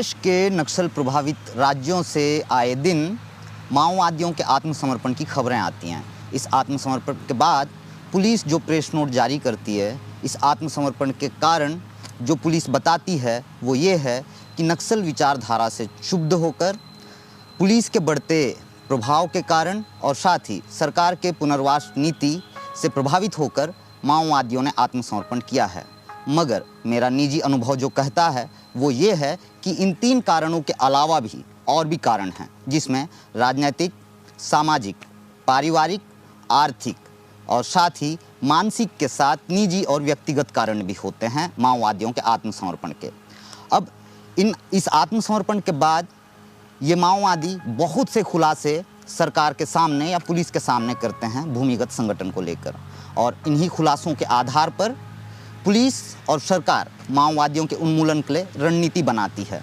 देश के नक्सल प्रभावित राज्यों से आए दिन माओवादियों के आत्मसमर्पण की खबरें आती हैं। इस आत्मसमर्पण के बाद पुलिस जो प्रेस नोट जारी करती है, इस आत्मसमर्पण के कारण जो पुलिस बताती है वो ये है कि नक्सल विचारधारा से क्षुब्ध होकर पुलिस के बढ़ते प्रभाव के कारण और साथ ही सरकार के पुनर्वास नीति से प्रभावित होकर माओवादियों ने आत्मसमर्पण किया है। मगर मेरा निजी अनुभव जो कहता है वो ये है कि इन 3 कारणों के अलावा भी और भी कारण हैं, जिसमें राजनीतिक, सामाजिक, पारिवारिक, आर्थिक और साथ ही मानसिक के साथ निजी और व्यक्तिगत कारण भी होते हैं माओवादियों के आत्मसमर्पण के। अब इस आत्मसमर्पण के बाद ये माओवादी बहुत से खुलासे सरकार के सामने या पुलिस के सामने करते हैं भूमिगत संगठन को लेकर, और इन्हीं खुलासों के आधार पर पुलिस और सरकार माओवादियों के उन्मूलन के लिए रणनीति बनाती है।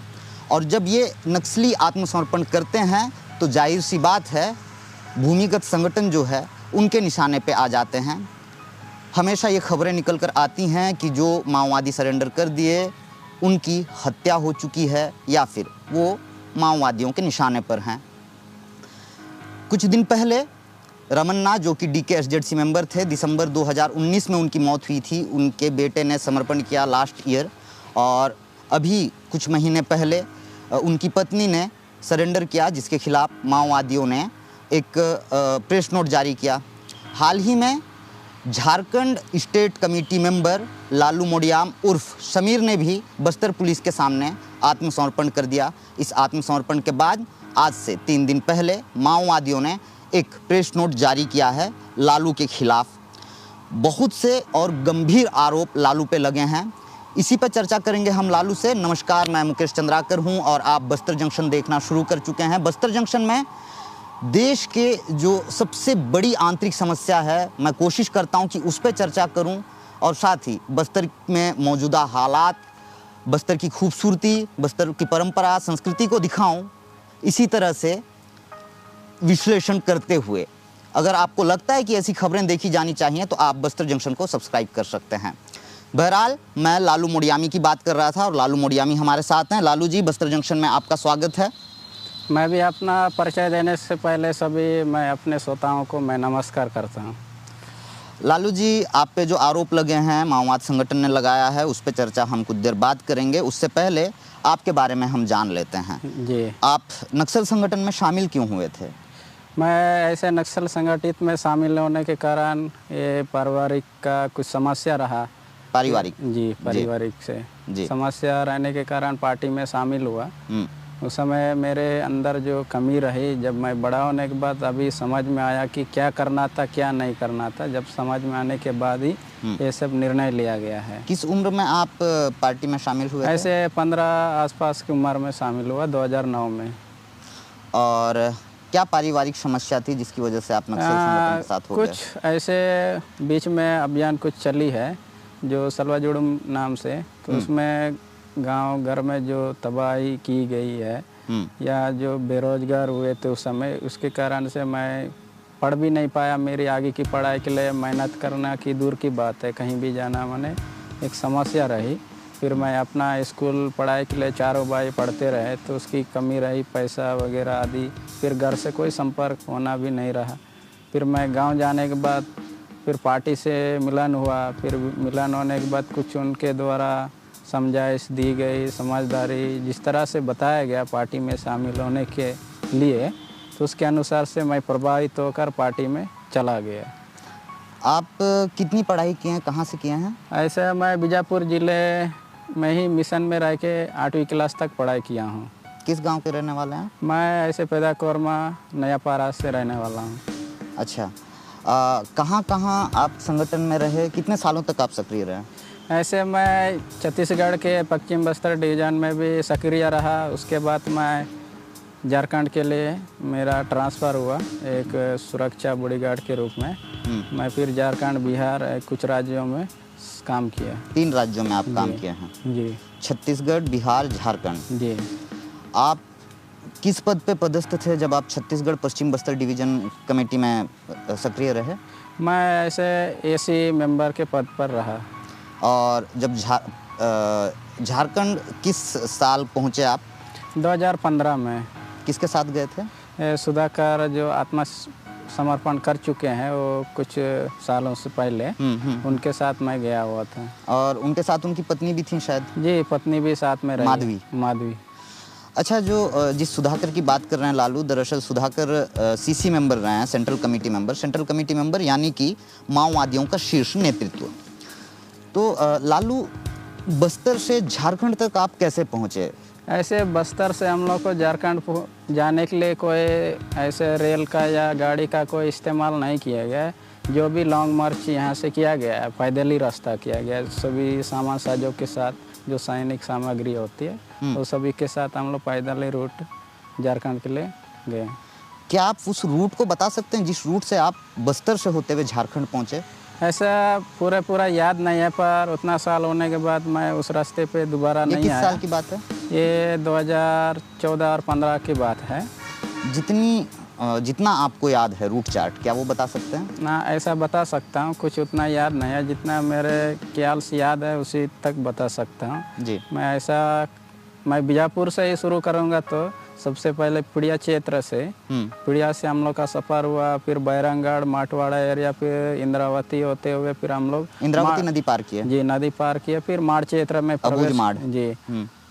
और जब ये नक्सली आत्मसमर्पण करते हैं तो जाहिर सी बात है भूमिगत संगठन जो है उनके निशाने पे आ जाते हैं। हमेशा ये खबरें निकल कर आती हैं कि जो माओवादी सरेंडर कर दिए उनकी हत्या हो चुकी है या फिर वो माओवादियों के निशाने पर हैं। कुछ दिन पहले रमन्ना जो कि DKSZC मेंबर थे, दिसंबर 2019 में उनकी मौत हुई थी। उनके बेटे ने समर्पण किया लास्ट ईयर, और अभी कुछ महीने पहले उनकी पत्नी ने सरेंडर किया, जिसके खिलाफ माओवादियों ने एक प्रेस नोट जारी किया। हाल ही में Jharkhand state committee member Lalu Modiyam उर्फ समीर ने भी बस्तर पुलिस के सामने आत्मसमर्पण कर दिया। इस आत्मसमर्पण के बाद आज से 3 दिन पहले माओवादियों ने एक प्रेस नोट जारी किया है लालू के खिलाफ। बहुत से और गंभीर आरोप लालू पे लगे हैं। इसी पर चर्चा करेंगे हम लालू से। नमस्कार, मैं मुकेश चंद्राकर हूं और आप बस्तर जंक्शन देखना शुरू कर चुके हैं। बस्तर जंक्शन में देश के जो सबसे बड़ी आंतरिक समस्या है, मैं कोशिश करता हूं कि उस पर चर्चा करूं और साथ ही बस्तर में मौजूदा हालात, बस्तर की खूबसूरती, बस्तर की परंपरा, संस्कृति को दिखाऊं। इसी तरह से विश्लेषण करते हुए अगर आपको लगता है कि ऐसी खबरें देखी जानी चाहिए तो आप बस्तर जंक्शन को सब्सक्राइब कर सकते हैं। बहरहाल मैं लालू मोडियामी की बात कर रहा था और लालू मोडियामी हमारे साथ हैं। लालू जी, बस्तर जंक्शन में आपका स्वागत है। मैं भी अपना परिचय देने से पहले सभी मैं अपने श्रोताओं को मैं नमस्कार करता हूं। लालू जी, आप पे जो आरोप लगे हैं माओवाद संगठन ने लगाया है, उस पर चर्चा हम कुछ देर बाद करेंगे। उससे पहले आपके बारे में हम जान लेते हैं। जी, आप नक्सल संगठन में शामिल क्यों हुए थे? मैं ऐसे नक्सल संगठित में शामिल होने के कारण ये पारिवारिक का कुछ समस्या रहा। पारिवारिक? जी, पारिवारिक से समस्या रहने के कारण पार्टी में शामिल हुआ। उस समय मेरे अंदर जो कमी रही, जब मैं बड़ा होने के बाद अभी समझ में आया कि क्या करना था क्या नहीं करना था। जब समझ में आने के बाद ही ये सब निर्णय लिया गया है। किस उम्र में आप पार्टी में शामिल हुए थे? ऐसे 15 आसपास की उम्र में शामिल हुआ, 2009 में। और क्या पारिवारिक समस्या थी जिसकी वजह से आप नक्सल संगठन के साथ हो गए? कुछ ऐसे बीच में अभियान कुछ चली है जो सलवा जुड़ुम नाम से, तो उसमें गांव घर में जो तबाही की गई है या जो बेरोजगार हुए थे उस समय, उसके कारण से मैं पढ़ भी नहीं पाया। मेरी आगे की पढ़ाई के लिए मेहनत करना की दूर की बात है, कहीं भी जाना मैंने एक समस्या रही। फिर मैं अपना स्कूल पढ़ाई के लिए 4 भाई पढ़ते रहे तो उसकी कमी रही, पैसा वगैरह आदि। फिर घर से कोई संपर्क होना भी नहीं रहा। फिर मैं गांव जाने के बाद फिर पार्टी से मिलन हुआ। फिर मिलन होने के बाद कुछ उनके द्वारा समझाइश दी गई, समझदारी जिस तरह से बताया गया पार्टी में शामिल होने के लिए, तो उसके अनुसार से मैं प्रभावित होकर पार्टी में चला गया। आप कितनी पढ़ाई किए हैं, कहाँ से किए हैं? ऐसे मैं बीजापुर ज़िले में ही मिशन में रह के 8वीं क्लास तक पढ़ाई किया हूँ। किस गांव के रहने वाले हैं? मैं ऐसे पैदा कोरमा नया पारा से रहने वाला हूँ। अच्छा, कहाँ आप संगठन में रहे, कितने सालों तक आप सक्रिय रहे? ऐसे मैं छत्तीसगढ़ के पश्चिम बस्तर डिवीज़न में भी सक्रिय रहा। उसके बाद मैं झारखंड के लिए मेरा ट्रांसफ़र हुआ एक सुरक्षा बॉडीगार्ड के रूप में। मैं फिर झारखंड, बिहार, कुछ राज्यों में काम किया। 3 राज्यों में आप काम किए हैं? जी। छत्तीसगढ़, बिहार, झारखंड। जी। आप किस पद पे पदस्थ थे जब आप छत्तीसगढ़ पश्चिम बस्तर डिवीज़न कमेटी में सक्रिय रहे? मैं ऐसे AC मेंबर के पद पर रहा। और जब झारखंड किस साल पहुँचे आप? 2015 में किसके साथ गए थे? सुधाकर जो आत्मसमर्पण कर चुके हैं वो कुछ सालों से पहले, उनके साथ मैं गया हुआ था। और उनके साथ उनकी पत्नी भी थी शायद? जी, पत्नी भी साथ में रही। माधवी। अच्छा, जो जिस सुधाकर की बात कर रहे हैं लालू, दरअसल सुधाकर सीसी मेंबर रहे हैं, सेंट्रल कमेटी मेंबर यानी कि माओवादियों का शीर्ष नेतृत्व। तो लालू, बस्तर से झारखंड तक आप कैसे पहुंचे? ऐसे बस्तर से हम लोग को झारखंड जाने के लिए कोई ऐसे रेल का या गाड़ी का कोई इस्तेमाल नहीं किया गया है। जो भी लॉन्ग मार्च यहाँ से किया गया है, पैदल ही रास्ता किया गया है। सभी सामान साजों के साथ, जो सैनिक सामग्री होती है वो सभी के साथ हम लोग पैदल ही रूट झारखंड के लिए गए। क्या आप उस रूट को बता सकते हैं जिस रूट से आप बस्तर से होते हुए झारखंड पहुंचे? ऐसा पूरा याद नहीं है, पर उतना साल होने के बाद मैं उस रास्ते पे दोबारा नहीं आया। किस साल की बात है? ये 2014 और 15 की बात है। जितना आपको याद है रूट चार्ट, क्या वो बता सकते हैं? ना, ऐसा बता सकता हूँ, कुछ उतना याद नहीं है। जितना मेरे ख्याल से याद है उसी तक बता सकता हूँ जी। मैं बीजापुर से ही शुरू करूँगा। तो सबसे पहले पिड़िया क्षेत्र से, पिड़िया से हम लोग का सफ़र हुआ, फिर बैरंगढ़, माटवाड़ा एरिया, फिर इंद्रावती होते हुए फिर हम लोग इंद्रावती नदी पार किए। जी, नदी पार किए। फिर माड़ क्षेत्र में प्रवेश। जी,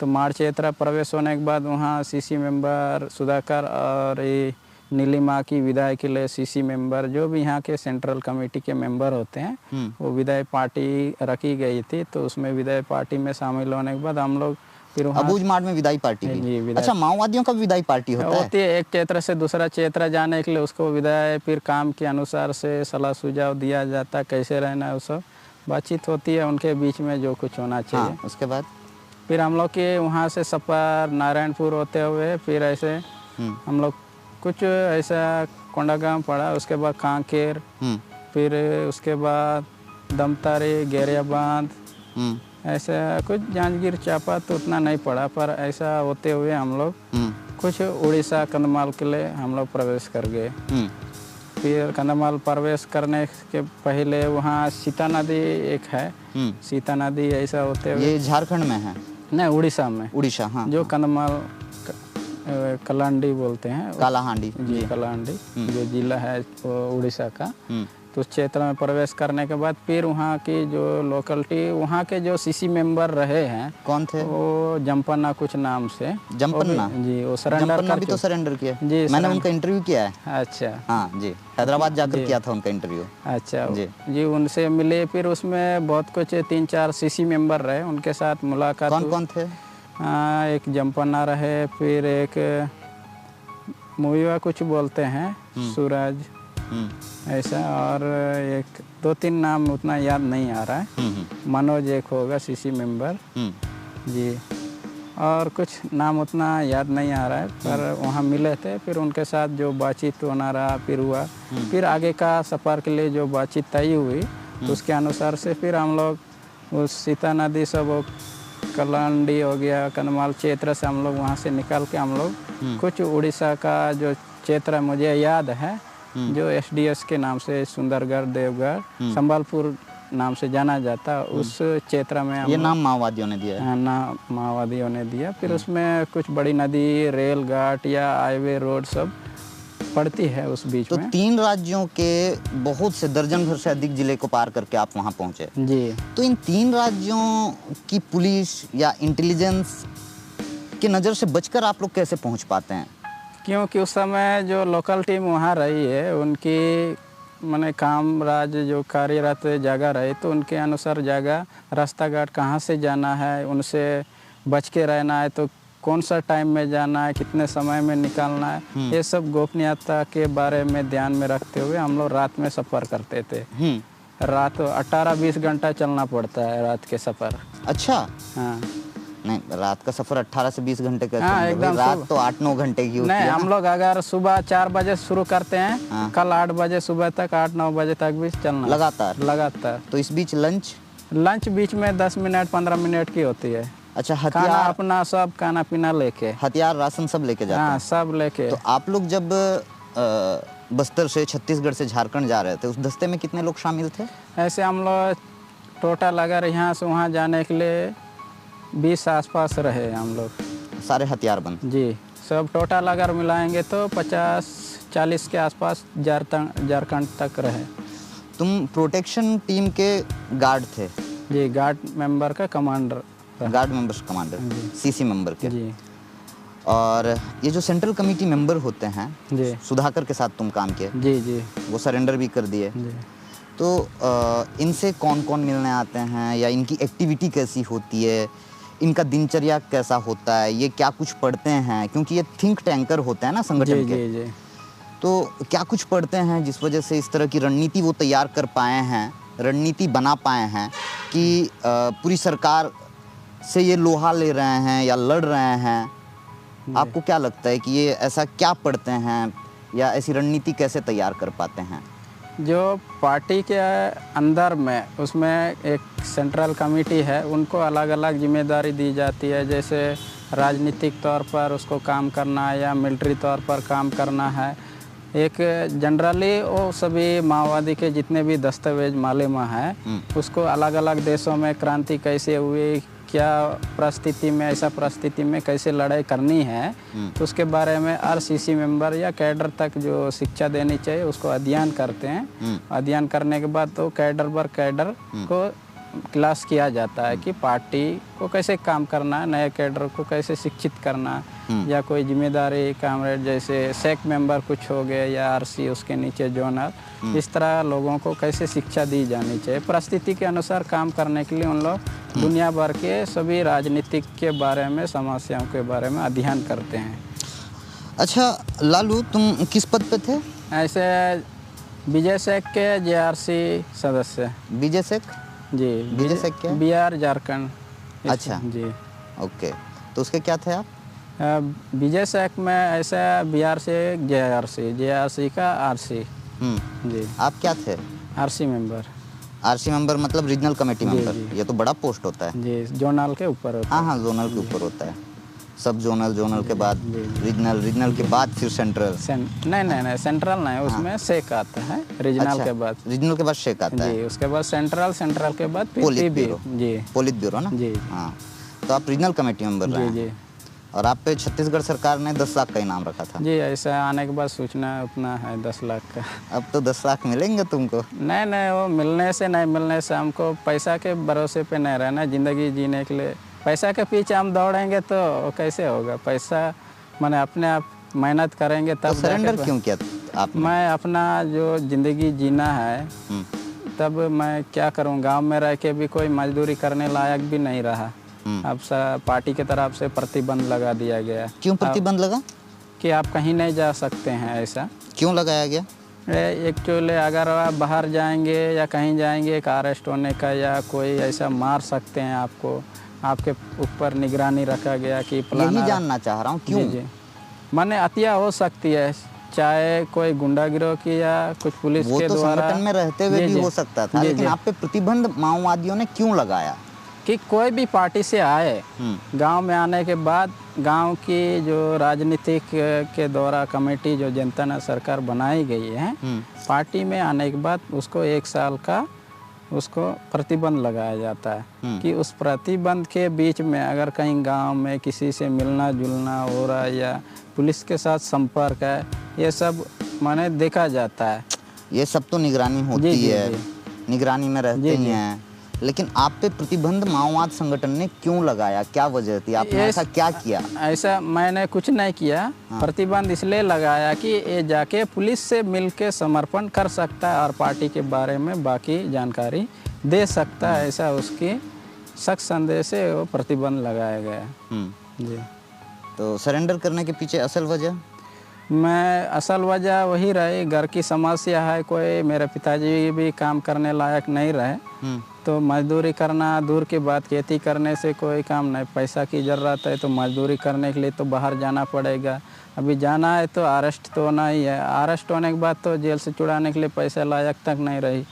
तो माड़ क्षेत्र प्रवेश होने के बाद वहाँ सीसी मेंबर सुधाकर और ये नीलिमा की विदाई के लिए सीसी मेंबर, जो भी यहाँ के सेंट्रल कमेटी के मेंबर होते हैं, वो विदाई पार्टी रखी गई थी। तो उसमें विदाई पार्टी में शामिल होने के बाद हम लोग फिर अबूझ माड़ में विदाई पार्टी की। अच्छा, माओवादियों का विदाई पार्टी होती है? एक क्षेत्र से दूसरा क्षेत्र जाने के लिए उसको विदाई, फिर काम के अनुसार से सलाह सुझाव दिया जाता है, कैसे रहना है, वो सब बातचीत होती है उनके बीच में, जो कुछ होना चाहिए। हाँ, उसके बाद फिर हम लोग के वहाँ से सफ़र नारायणपुर होते हुए फिर ऐसे हम लोग कुछ ऐसा कोंडागांव पड़ा, उसके बाद कांकेर, फिर उसके बाद दमतारी, गेरिया बांध, ऐसा कुछ जांजगीर चापा तो उतना नहीं पड़ा, पर ऐसा होते हुए हम लोग कुछ उड़ीसा कंधमाल के लिए हम लोग प्रवेश कर गए। फिर कंधमाल प्रवेश करने के पहले वहाँ सीता नदी एक है, सीता नदी ऐसा होते हुए। ये झारखंड में है? नहीं, उड़ीसा में। उड़ीसा, हाँ। जो कंधमाल कलाहांडी बोलते हैं, कालाहांडी जी, कलाहांडी जो जिला है उड़ीसा का। तो उस क्षेत्र में प्रवेश करने के बाद फिर वहाँ की जो लोकलिटी, वहाँ के जो सीसी मेंबर रहे हैं, कौन थे वो जम्पन्ना कुछ नाम से। जम्पन्ना? जी, वो सरेंडर भी तो सरेंडर किया जी, मैंने उनका इंटरव्यू किया है। अच्छा, हाँ जी, हैदराबाद जाकर किया था उनका इंटरव्यू। अच्छा जी, उनसे मिले। फिर उसमें बहुत कुछ 3-4 सीसी मेंबर रहे, उनके साथ मुलाकात। कौन थे? एक जम्पन्ना रहे, फिर एक मुइवा कुछ बोलते हैं, सूरज ऐसा, और एक 2-3 नाम उतना याद नहीं आ रहा है। मनोज एक होगा सीसी मेंबर जी, और कुछ नाम उतना याद नहीं आ रहा है, पर वहाँ मिले थे। फिर उनके साथ जो बातचीत होना रहा फिर हुआ। फिर आगे का सफ़र के लिए जो बातचीत तय हुई, उसके अनुसार से फिर हम लोग उस सीता नदी सब कलांडी हो गया, कंधमाल क्षेत्र से हम लोग वहाँ से निकल के हम लोग कुछ उड़ीसा का जो क्षेत्र मुझे याद है, जो SDS के नाम से सुंदरगढ़, देवगढ़, संबलपुर नाम से जाना जाता, उस क्षेत्र में। ये नाम माओवादियों ने दिया है? नाम माओवादियों ने दिया। फिर उसमें कुछ बड़ी नदी, रेल घाट या हाईवे रोड सब पड़ती है उस बीच में। 3 राज्यों के बहुत से दर्जन भर से अधिक जिले को पार करके आप वहाँ पहुँचे जी। तो इन 3 राज्यों की पुलिस या इंटेलिजेंस की नज़र से बचकर आप लोग कैसे पहुँच पाते हैं? क्योंकि उस समय जो लोकल टीम वहाँ रही है, उनकी माने काम राज जो कार्यरत जगह रही, तो उनके अनुसार जगह, रास्ता घाट कहाँ से जाना है, उनसे बच के रहना है, तो कौन सा टाइम में जाना है, कितने समय में निकालना है, ये सब गोपनीयता के बारे में ध्यान में रखते हुए हम लोग रात में सफ़र करते थे। रात 18-20 घंटा चलना पड़ता है रात के सफ़र। अच्छा, हाँ। नहीं, रात का सफ़र 18 से 20 घंटे का? हाँ, एकदम। रात तो 8-9 घंटे की होती है। नहीं, हम लोग अगर सुबह 4 बजे शुरू करते हैं, कल 8 बजे सुबह तक, 8-9 बजे तक भी चलना लगातार। तो इस बीच लंच बीच में 10 मिनट 15 मिनट की होती है। अच्छा, हथियार अपना सब, खाना पीना लेके, हथियार राशन सब लेके जाते हैं? हाँ, सब लेके। तो आप लोग जब बस्तर से छत्तीसगढ़ से झारखंड जा रहे थे, उस दस्ते में कितने लोग शामिल थे? ऐसे हम लोग टोटल अगर यहाँ से वहाँ जाने के लिए 20 आसपास रहे हम लोग। सारे हथियारबंद। जी, सब टोटल अगर मिलाएंगे तो 50-40 के आसपास झारखंड तक रहे। तुम प्रोटेक्शन टीम के गार्ड थे? जी, गार्ड मेंबर का commander. Guard members commander, CC member के। जी और ये जो सेंट्रल कमेटी मेंबर होते हैं, जी सुधाकर के साथ तुम काम किए, जी जी वो सरेंडर भी कर दिए। जी। तो इनसे कौन कौन मिलने आते हैं, या इनकी एक्टिविटी कैसी होती है, इनका दिनचर्या कैसा होता है, ये क्या कुछ पढ़ते हैं? क्योंकि ये थिंक टैंकर होते हैं ना संगठन जी के। जी जी। तो क्या कुछ पढ़ते हैं जिस वजह से इस तरह की रणनीति वो तैयार कर पाए हैं, रणनीति बना पाए हैं कि पूरी सरकार से ये लोहा ले रहे हैं या लड़ रहे हैं? आपको क्या लगता है कि ये ऐसा क्या पढ़ते हैं, या ऐसी रणनीति कैसे तैयार कर पाते हैं? जो पार्टी के अंदर में उसमें एक सेंट्रल कमेटी है, उनको अलग अलग जिम्मेदारी दी जाती है। जैसे राजनीतिक तौर पर उसको काम करना है या मिलिट्री तौर पर काम करना है। एक जनरली वो सभी माओवादी के जितने भी दस्तावेज मालूम है, उसको अलग अलग देशों में क्रांति कैसे हुई, क्या परिस्थिति में, ऐसा परिस्थिति में कैसे लड़ाई करनी है, तो उसके बारे में आरसीसी मेंबर या कैडर तक जो शिक्षा देनी चाहिए उसको अध्ययन करते हैं। अध्ययन करने के बाद तो कैडर बर कैडर को क्लास किया जाता है कि पार्टी को कैसे काम करना है, नए कैडर को कैसे शिक्षित करना, या कोई जिम्मेदारी कामरेड जैसे सेक मेंबर कुछ हो गए या आरसी उसके नीचे जोनल, इस तरह लोगों को कैसे शिक्षा दी जानी चाहिए। परिस्थिति के अनुसार काम करने के लिए उन लोग दुनिया भर के सभी राजनीतिक के बारे में, समस्याओं के बारे में अध्ययन करते हैं। अच्छा लालू, तुम किस पद पे थे? ऐसे विजय सेक के जेआरसी सदस्य। विजय सेक? जी, विजय सेक क्या? बिहार झारखंड। अच्छा जी ओके, तो उसके क्या थे आप? विजय सेक में ऐसा बिहार से जेआरसी का आरसी। जी। आप क्या थे? RC member. आरसी मेंबर मतलब रीजनल कमेटी मेंबर। ये तो बड़ा पोस्ट होता है। जी, जोनल के ऊपर होता है। हाँ, जोनल के ऊपर होता है। सब जोनल, जोनल के बाद रीजनल, रीजनल के बाद फिर सेंट्रल। नहीं, सेंट्रल नहीं, उसमें शेक आता है रीजनल के बाद। रीजनल के बाद शेक आता है। जी, उसके बाद सेंट्रल, सेंट्रल के बाद पोलित ब्यूरो। जी, पोलित ब्यूरो ना। जी हाँ, तो आप रीजनल कमेटी मेंबर रहे हैं। जी। और आप पे छत्तीसगढ़ सरकार ने 10 लाख का इनाम रखा था। जी, ऐसा आने के बाद सूचना उतना है 10 लाख का। अब तो 10 लाख मिलेंगे तुमको? नहीं, वो मिलने से नहीं, मिलने से हमको पैसा के भरोसे पे नहीं रहना। ज़िंदगी जीने के लिए पैसा के पीछे हम दौड़ेंगे तो कैसे होगा? पैसा मैंने अपने आप मेहनत करेंगे तब। तो सरेंडर क्यों किया आपने? मैं अपना जो ज़िंदगी जीना है, तब मैं क्या करूं? गांव में रह के भी कोई मजदूरी करने लायक भी नहीं रहा। अब पार्टी की तरफ से प्रतिबंध लगा दिया गया। क्यों प्रतिबंध लगा? कि आप कहीं नहीं जा सकते हैं। ऐसा क्यों लगाया गया? एक्चुअली अगर आप बाहर जाएंगे या कहीं जाएंगे, एक अरेस्ट होने का या कोई ऐसा मार सकते हैं आपको। आपके ऊपर निगरानी रखा गया कि यही जानना चाह रहा हूँ क्यों? जी, माने हत्या हो सकती है, चाहे कोई गुंडा गिरोह की या कुछ पुलिस के द्वारा। संगठन में रहते हुए भी हो सकता था, लेकिन आप पे प्रतिबंध माओवादियों ने क्यों लगाया? कि कोई भी पार्टी से आए, गांव में आने के बाद गांव की जो राजनीतिक के द्वारा कमेटी जो जनता ने सरकार बनाई गई है, पार्टी में आने के बाद उसको 1 साल का उसको प्रतिबंध लगाया जाता है। कि उस प्रतिबंध के बीच में अगर कहीं गांव में किसी से मिलना जुलना हो रहा है या पुलिस के साथ संपर्क है, ये सब माने देखा जाता है। ये सब तो निगरानी होती है, निगरानी में रहते ही हैं, लेकिन आप पे प्रतिबंध माओवाद संगठन ने क्यों लगाया? क्या वजह थी? आपने ऐसा क्या किया? ऐसा मैंने कुछ नहीं किया। प्रतिबंध इसलिए लगाया कि ये जाके पुलिस से मिलके समर्पण कर सकता है और पार्टी के बारे में बाकी जानकारी दे सकता है। ऐसा उसकी सख्त संदेश से वो प्रतिबंध लगाया गया। जी। तो सरेंडर करने के पीछे असल वजह? मैं असल वजह वही रही, घर की समस्या है। कोई मेरे पिताजी भी काम करने लायक नहीं रहे, तो मजदूरी करना दूर की बात, खेती करने से कोई काम नहीं। पैसा की ज़रूरत है तो मजदूरी करने के लिए तो बाहर जाना पड़ेगा। अभी जाना है तो अरेस्ट तो होना ही है। अरेस्ट होने के बाद तो जेल से छुड़ाने के लिए पैसा लायक तक नहीं रही।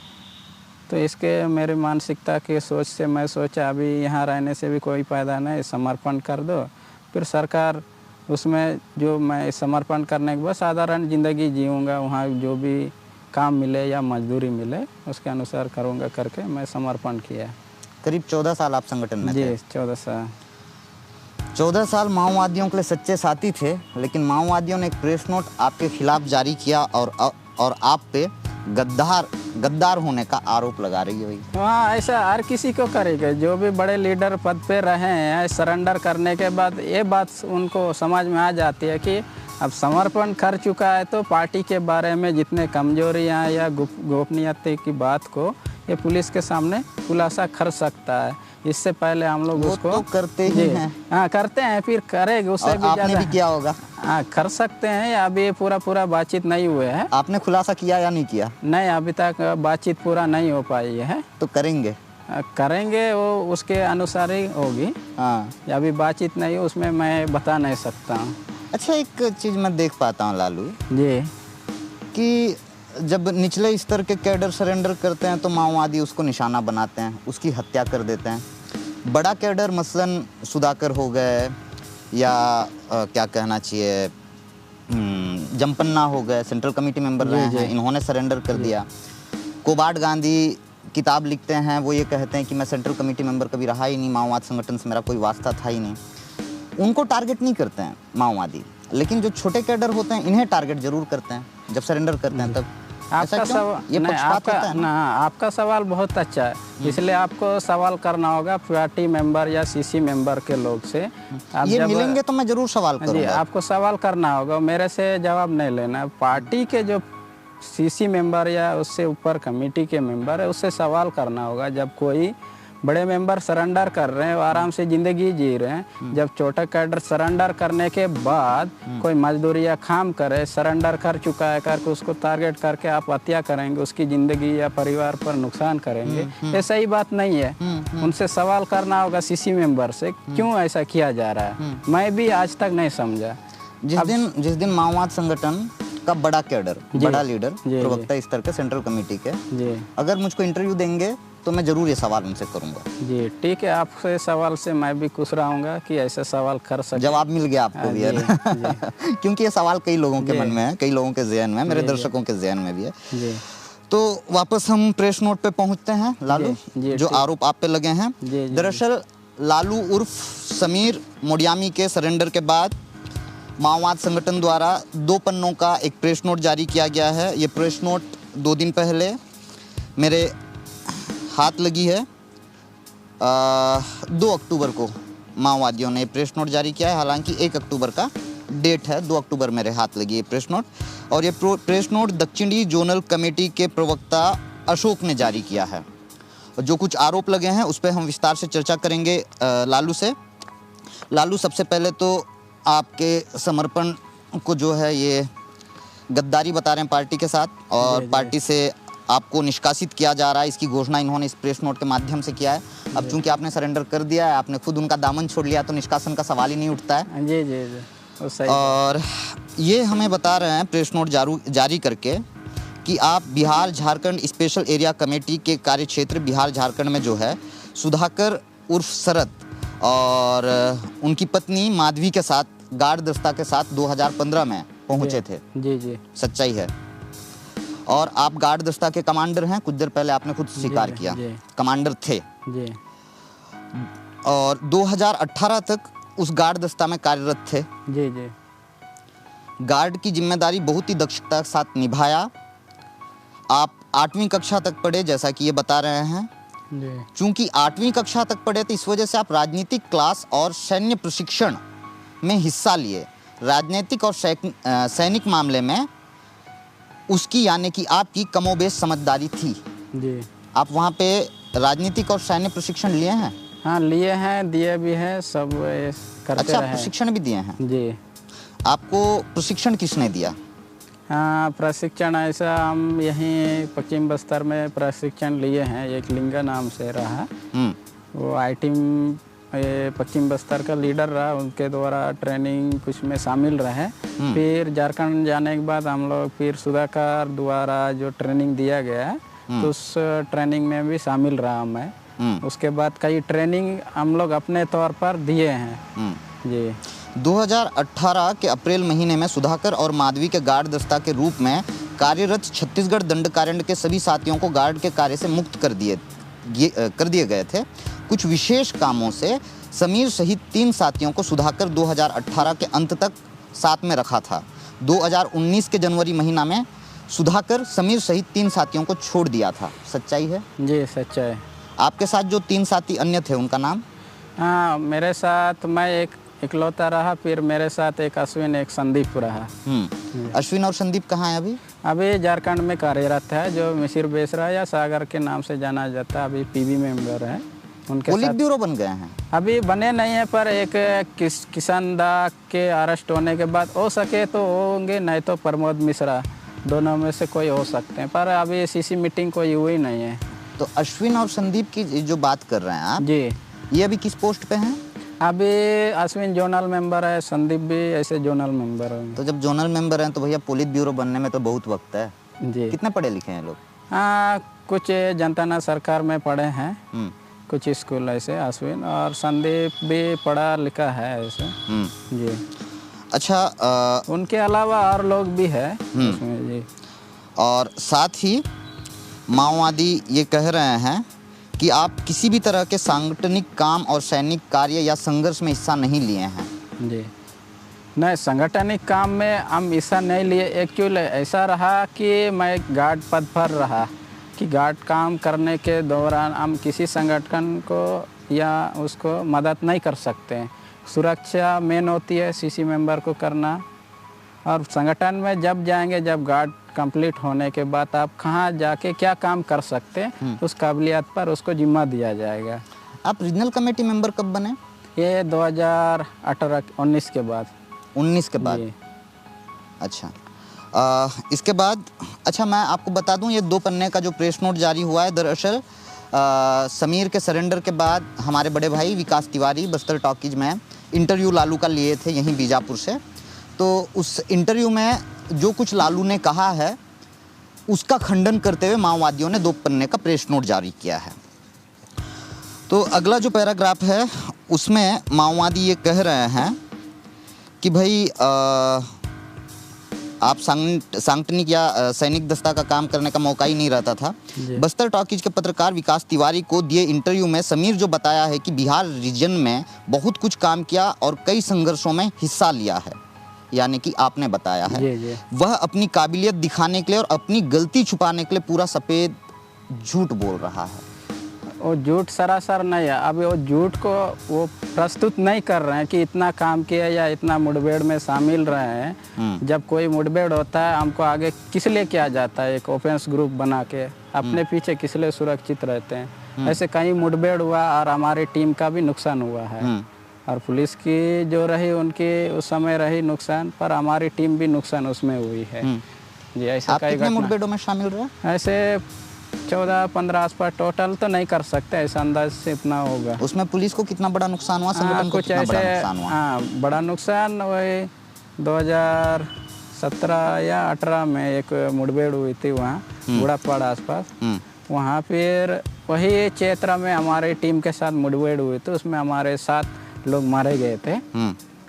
तो इसके मेरी मानसिकता के सोच से मैं सोचा अभी यहाँ रहने से भी कोई फ़ायदा नहीं, समर्पण कर दो। फिर सरकार उसमें जो मैं समर्पण करने के बाद साधारण ज़िंदगी जीऊँगा, वहाँ जो भी काम मिले या मजदूरी मिले उसके अनुसार करूँगा करके मैं समर्पण किया। करीब 14 साल आप संगठन में थे? जी, 14 साल। 14 साल माओवादियों के लिए सच्चे साथी थे, लेकिन माओवादियों ने एक प्रेस नोट आपके खिलाफ जारी किया और आप पे गद्दार होने का आरोप लगा रही है भाई। हाँ, ऐसा हर किसी को करेगा। जो भी बड़े लीडर पद पे रहे हैं, सरेंडर करने के बाद ये बात उनको समझ में आ जाती है कि अब समर्पण कर चुका है तो पार्टी के बारे में जितने कमजोरियाँ या गोपनीयता की बात को ये पुलिस के सामने खुलासा कर सकता है। इससे पहले हम लोग उसको तो करते ही हैं। हाँ, करते हैं, फिर करेंगे उससे भी आपने ज़्यादा भी किया होगा। हाँ, कर सकते हैं। अभी पूरा बातचीत नहीं हुए है। आपने खुलासा किया या नहीं किया? नहीं, अभी तक बातचीत पूरा नहीं हो पाई है। तो करेंगे? करेंगे, वो उसके अनुसार ही होगी। हाँ, अभी बातचीत नहीं, उसमें मैं बता नहीं सकता हूँ। अच्छा, एक चीज़ मैं देख पाता हूँ लालू जी, कि जब निचले स्तर के कैडर सरेंडर करते हैं तो माओवादी उसको निशाना बनाते हैं, उसकी हत्या कर देते हैं। बड़ा कैडर मसलन सुधाकर हो गए या क्या कहना चाहिए, जम्पन्ना हो गए, सेंट्रल कमेटी मेंबर रहे हैं, इन्होंने सरेंडर कर दिया। कोबाड गांधी किताब लिखते हैं, वो ये कहते हैं कि मैं सेंट्रल कमेटी मेंबर कभी रहा ही नहीं, माओवाद संगठन से मेरा कोई वास्ता था ही नहीं। उनको टारगेट नहीं करते हैं माओवादी, लेकिन जो छोटे कैडर होते हैं इन्हें टारगेट जरूर करते हैं जब सरेंडर करते हैं तब। आपका सवाल आपका सवाल बहुत अच्छा है, इसलिए आपको सवाल करना होगा पार्टी मेंबर या सीसी मेंबर के लोग से। आप ये मिलेंगे तो मैं जरूर सवाल जी, करूंगा। आपको सवाल करना होगा, मेरे से जवाब नहीं लेना। पार्टी के जो सीसी मेंबर या उससे ऊपर कमेटी के मेंबर है उससे सवाल करना होगा। जब कोई बड़े मेंबर सरेंडर कर रहे हैं, वो आराम से ज़िंदगी जी रहे हैं, जब छोटा कैडर सरेंडर करने के बाद कोई मजदूरी या काम करे, सरेंडर कर चुका है करके उसको टारगेट करके आप हत्या करेंगे, उसकी ज़िंदगी या परिवार पर नुकसान करेंगे, ये सही बात नहीं है। उनसे सवाल करना होगा सीसी मेंबर से, क्यों ऐसा किया जा रहा है। मैं भी आज तक नहीं समझा। जिस दिन माओवाद संगठन का बड़ा कैडर, बड़ा लीडर, प्रवक्ता स्तर के सेंट्रल कमेटी के अगर मुझको इंटरव्यू देंगे तो मैं जरूर ये सवाल उनसे करूंगा। जी ठीक है, आपसे सवाल से मैं भी खुश रहूंगा कि ऐसे सवाल कर सके। जवाब मिल गया आपको भी है ना? क्योंकि ये सवाल कई लोगों के मन में है, कई लोगों के जहन में है, मेरे दर्शकों के जहन में भी है। तो वापस हम प्रेस नोट पे पहुंचते हैं लालू, जो आरोप आप पे लगे हैं। दरअसल लालू उर्फ समीर मोडियामी के सरेंडर के बाद माओवाद संगठन द्वारा 2 पन्नों का एक प्रेस नोट जारी किया गया है। ये प्रेस नोट 2 दिन पहले मेरे हाथ लगी है। 2 अक्टूबर को माओवादियों ने प्रेस नोट जारी किया है, हालांकि 1 अक्टूबर का डेट है, 2 अक्टूबर मेरे हाथ लगी है प्रेस नोट। और ये प्रेस नोट दक्षिणी जोनल कमेटी के प्रवक्ता अशोक ने जारी किया है। जो कुछ आरोप लगे हैं उस पर हम विस्तार से चर्चा करेंगे लालू से। लालू, सबसे पहले तो आपके समर्पण को जो है ये गद्दारी बता रहे हैं पार्टी के साथ, और पार्टी से आपको निष्कासित किया जा रहा है, इसकी घोषणा इन्होंने इस प्रेस नोट के माध्यम से किया है। अब चूंकि आपने सरेंडर कर दिया है, आपने खुद उनका दामन छोड़ लिया, तो निष्कासन का सवाल ही नहीं उठता है। जी। और ये हमें बता रहे हैं प्रेस नोट जारी करके कि आप Bihar Jharkhand special area committee के कार्य क्षेत्र बिहार झारखंड में जो है सुधाकर उर्फ शरद और उनकी पत्नी माधवी के साथ गार्ड दस्ता के साथ 2015 में पहुंचे थे। जी, सच्चाई है। और आप गार्ड दस्ता के कमांडर हैं, कुछ देर पहले आपने खुद स्वीकार किया, कमांडर थे। और 2018 तक उस गार्ड दस्ता में कार्यरत थे। गार्ड की जिम्मेदारी बहुत ही दक्षता के साथ निभाया। आप 8वीं कक्षा तक पढ़े, जैसा कि ये बता रहे हैं। चूंकि 8वीं कक्षा तक पढ़े तो इस वजह से आप राजनीतिक क्लास और सैन्य प्रशिक्षण में हिस्सा लिए। राजनीतिक और सैनिक मामले में उसकी यानी कि आपकी कमोबेश समझदारी थी। आप वहाँ पे राजनीतिक और सैन्य प्रशिक्षण लिए हैं? हाँ, लिए हैं, दिए भी हैं, सब करते रहे। प्रशिक्षण भी दिए हैं? जी। आपको प्रशिक्षण किसने दिया? हाँ, प्रशिक्षण ऐसा हम यहीं पश्चिम बस्तर में प्रशिक्षण लिए हैं, एक लिंगा नाम से रहा। वो IT पश्चिम बस्तर का लीडर रहा, उनके द्वारा ट्रेनिंग कुछ में शामिल रहे। फिर झारखंड जाने के बाद हम लोग फिर सुधाकर द्वारा जो ट्रेनिंग दिया गया है तो उस ट्रेनिंग में भी शामिल रहा मैं। उसके बाद कई ट्रेनिंग हम लोग अपने तौर पर दिए हैं। जी। 2018 के अप्रैल महीने में सुधाकर और माधवी के गार्ड दस्ता के रूप में कार्यरत छत्तीसगढ़ दंडकारण के सभी साथियों को गार्ड के कार्य से मुक्त कर दिए गए थे। कुछ विशेष कामों से समीर सहित 3 साथियों को सुधाकर 2018 के अंत तक साथ में रखा था। 2019 के जनवरी महीना में सुधाकर समीर सहित 3 साथियों को छोड़ दिया था। सच्चाई है? जी सच्चाई। आपके साथ जो 3 साथी अन्य थे उनका नाम? हाँ, मेरे साथ मैं एक इकलौता रहा, फिर मेरे साथ एक अश्विन, एक संदीप रहा। अश्विन और संदीप कहाँ हैं अभी? अभी झारखंड में कार्यरत है, जो मिसिर बेसरा या सागर के नाम से जाना जाता है। अभी पीबी मेंबर है उनके पोलित साथ। ब्यूरो बन गए हैं? अभी बने नहीं है, पर एक किशन दा के अरेस्ट होने के बाद हो सके तो होंगे, नहीं तो प्रमोद मिश्रा, दोनों में से कोई हो सकते हैं, पर अभी सीसी मीटिंग कोई हुई नहीं है। तो अश्विन और संदीप की जो बात कर रहे हैं आप, जी, ये अभी किस पोस्ट पे हैं? अभी अश्विन जोनल मेंबर है, संदीप भी ऐसे जोनल मेंबर है। तो जब जोनल मेंबर हैं तो भैया पोलित ब्यूरो बनने में तो बहुत वक्त है। जी। कितने पढ़े लिखे हैं लोग? हाँ, कुछ जनता सरकार में पढ़े हैं, कुछ स्कूल ऐसे। अश्विन और संदीप भी पढ़ा लिखा है ऐसे। जी। अच्छा, उनके अलावा और लोग भी है उसमें। जी। और साथ ही माओवादी ये कह रहे हैं कि आप किसी भी तरह के सांगठनिक काम और सैनिक कार्य या संघर्ष में हिस्सा नहीं लिए हैं। जी नहीं, संगठनिक काम में हम हिस्सा नहीं लिए। एक्चुअली ऐसा रहा कि मैं गार्ड पद पर रहा कि गार्ड काम करने के दौरान हम किसी संगठन को या उसको मदद नहीं कर सकते हैं। सुरक्षा मेन होती है सीसी मेंबर को करना, और संगठन में जब जाएंगे, जब गार्ड कंप्लीट होने के बाद आप कहाँ जाके क्या काम कर सकते हैं, उस काबिलियत पर उसको जिम्मा दिया जाएगा। आप रीजनल कमेटी मेंबर कब बने? ये 2018-19 के बाद। 19 के बाद? जी। अच्छा, इसके बाद अच्छा मैं आपको बता दूं, ये 2 पन्ने का जो प्रेस नोट जारी हुआ है, दरअसल समीर के सरेंडर के बाद हमारे बड़े भाई विकास तिवारी बस्तर टॉकीज में इंटरव्यू लालू का लिए थे, यहीं बीजापुर से। तो उस इंटरव्यू में जो कुछ लालू ने कहा है उसका खंडन करते हुए माओवादियों ने 2 पन्ने का प्रेस नोट जारी किया है। तो अगला जो पैराग्राफ है उसमें माओवादी ये कह रहे हैं कि भाई आप सांगठनिक या सैनिक दस्ता का काम करने का मौका ही नहीं रहता था। बस्तर टॉकीज के पत्रकार विकास तिवारी को दिए इंटरव्यू में समीर जो बताया है कि बिहार रीजन में बहुत कुछ काम किया और कई संघर्षों में हिस्सा लिया है, यानी कि आपने बताया है, वह अपनी काबिलियत दिखाने के लिए और अपनी गलती छुपाने के लिए पूरा सफ़ेद झूठ बोल रहा है। वो झूठ सरासर नहीं है। अभी वो झूठ को वो प्रस्तुत नहीं कर रहे हैं कि इतना काम किया या इतना मुठभेड़ में शामिल रहे हैं। जब कोई मुठभेड़ होता है, हमको आगे किस लिए किया जाता है, एक ऑफेंस ग्रुप बना के अपने पीछे किस लिए सुरक्षित रहते हैं। ऐसे कहीं मुठभेड़ हुआ और हमारी टीम का भी नुकसान हुआ है, और पुलिस की जो रही उनकी उस समय रही नुकसान, पर हमारी टीम भी नुकसान उसमें हुई है। जी, ऐसा कई कितने मुठभेड़ों में शामिल रहे? ऐसे 14-15 आसपास टोटल तो नहीं कर सकते, ऐसा अंदाज से इतना होगा। उसमें पुलिस को कितना बड़ा नुकसान हुआ, संगठन को कितना बड़ा नुकसान हुआ? हाँ, बड़ा नुकसान वही 2017 या 18 में एक मुठभेड़ हुई थी वहाँ बूढ़ापाड़ आसपास। वहाँ फिर वही क्षेत्र में हमारी टीम के साथ मुठभेड़ हुई थी, उसमें हमारे 7 लोग मारे गए थे।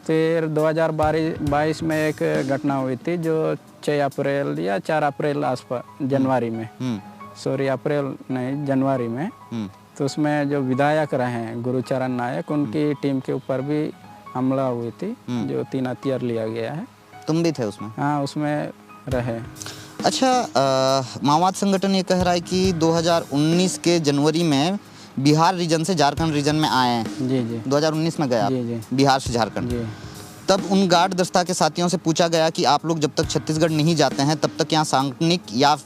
फिर 2022 में एक घटना हुई थी जो 6 अप्रैल या 4 अप्रैल आसपास, जनवरी में, सॉरी अप्रैल नहीं जनवरी में, तो उसमें जो विधायक रहे हैं गुरुचरण नायक, उनकी टीम के ऊपर भी हमला हुई थी, जो 3 हथियार लिया गया है। तुम भी थे उसमें? हाँ, उसमें रहे। अच्छा, माओवाद संगठन ये कह रहा है कि 2019 के जनवरी में बिहार रीजन से झारखंड रीजन में आए हैं। जी जी। 2019 में गया बिहार से झारखंड। जी। तब उन गार्ड दस्ता के साथियों से पूछा गया कि आप लोग जब तक छत्तीसगढ़ नहीं जाते हैं तब तक यहाँ सांगठनिक या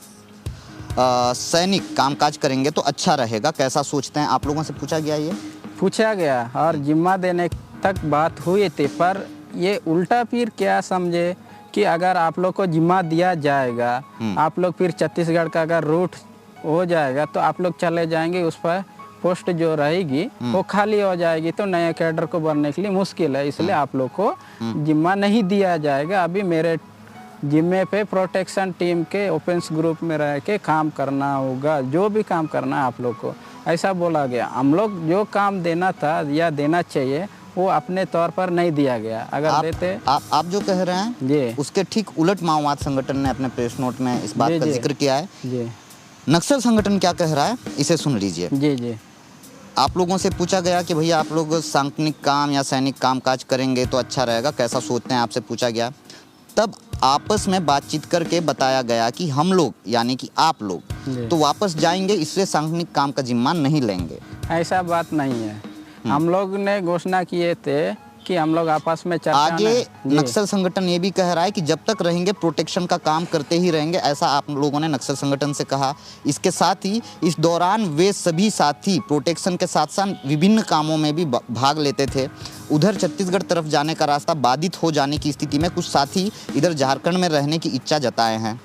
सैनिक कामकाज करेंगे तो अच्छा रहेगा, कैसा सोचते हैं? आप लोगों से पूछा गया? ये पूछा गया और जिम्मा देने तक बात हुई थी, पर ये उल्टा फिर क्या समझे कि अगर आप लोग को जिम्मा दिया जाएगा, आप लोग फिर छत्तीसगढ़ का अगर रूट हो जाएगा तो आप लोग चले जाएंगे, उस पर पोस्ट जो रहेगी वो खाली हो जाएगी, तो नए कैडर को भरने के लिए मुश्किल है, इसलिए आप लोग को जिम्मा नहीं दिया जाएगा। अभी मेरे जिम्मे पे प्रोटेक्शन टीम के ओपेंस ग्रुप में रह के काम करना होगा, जो भी काम करना है आप लोग को, ऐसा बोला गया। हम लोग जो काम देना था या देना चाहिए वो अपने तौर पर नहीं दिया गया। अगर देते आप जो कह रहे हैं जी, उसके ठीक उलट माओवाद संगठन ने अपने प्रेस नोट में इस बात का जिक्र किया है। जी। नक्सल संगठन क्या कह रहा है, इसे सुन लीजिए। जी जी। आप लोगों से पूछा गया कि भैया आप लोग सांगठनिक काम या सैनिक कामकाज करेंगे तो अच्छा रहेगा, कैसा सोचते हैं, आपसे पूछा गया। तब आपस में बातचीत करके बताया गया कि हम लोग यानी कि आप लोग तो वापस जाएंगे, इसलिए सांगठनिक काम का जिम्मा नहीं लेंगे। ऐसा बात नहीं है। हम लोग ने घोषणा किए थे कि हम लोग आपस में चर्चा आगे नक्सल संगठन ये भी कह रहा है कि जब तक रहेंगे प्रोटेक्शन का काम करते ही रहेंगे, ऐसा आप लोगों ने नक्सल संगठन से कहा। इसके साथ ही इस दौरान वे सभी साथी प्रोटेक्शन के साथ साथ विभिन्न कामों में भी भाग लेते थे। उधर छत्तीसगढ़ तरफ जाने का रास्ता बाधित हो जाने की स्थिति में कुछ साथी इधर झारखंड में रहने की इच्छा जताए हैं,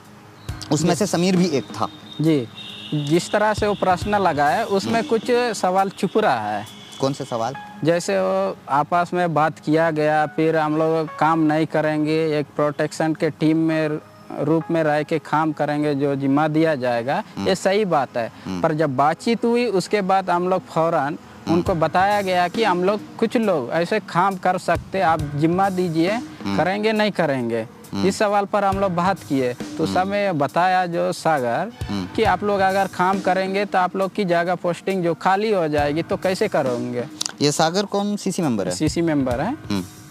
उसमें से समीर भी एक था। जी, जिस तरह से वो प्रश्न लगाया उसमें कुछ सवाल छुप रहा है। कौन से सवाल? जैसे वो आपस में बात किया गया, फिर हम लोग काम नहीं करेंगे, एक प्रोटेक्शन के टीम में रूप में रह के काम करेंगे, जो जिम्मा दिया जाएगा, ये सही बात है। पर जब बातचीत हुई उसके बाद हम लोग फौरन उनको बताया गया कि हम लोग कुछ लोग ऐसे काम कर सकते, आप जिम्मा दीजिए, करेंगे नहीं करेंगे। इस सवाल पर हम लोग बात किए तो समय बताया जो सागर कि आप लोग अगर काम करेंगे तो आप लोग की जगह पोस्टिंग जो खाली हो जाएगी तो कैसे करोगे। ये सागर कौन सीसी मेंबर है? सीसी मेंबर है।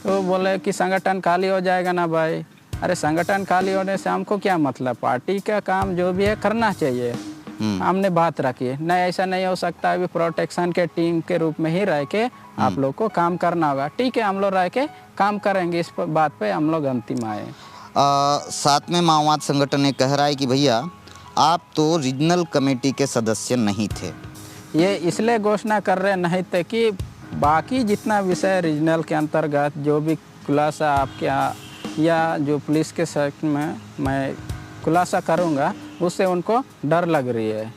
तो बोले कि संगठन खाली हो जाएगा ना भाई। अरे संगठन खाली होने से हमको क्या मतलब, पार्टी का काम जो भी है करना चाहिए। हमने बात रखी, नहीं ऐसा नहीं हो सकता, अभी प्रोटेक्शन के टीम के रूप में ही रह के आप लोग को काम करना होगा। ठीक है, हम लोग रह के काम करेंगे। इस बात पे हम लोग अंतिम आए। साथ में माओवाद संगठन ये कह रहा है कि भैया आप तो रीजनल कमेटी के सदस्य नहीं थे। ये इसलिए घोषणा कर रहे नहीं थे कि बाकी जितना विषय रीजनल के अंतर्गत जो भी खुलासा आपके यहाँ या जो पुलिस के सेक्ट में मैं खुलासा करूँगा उससे उनको डर लग रही है।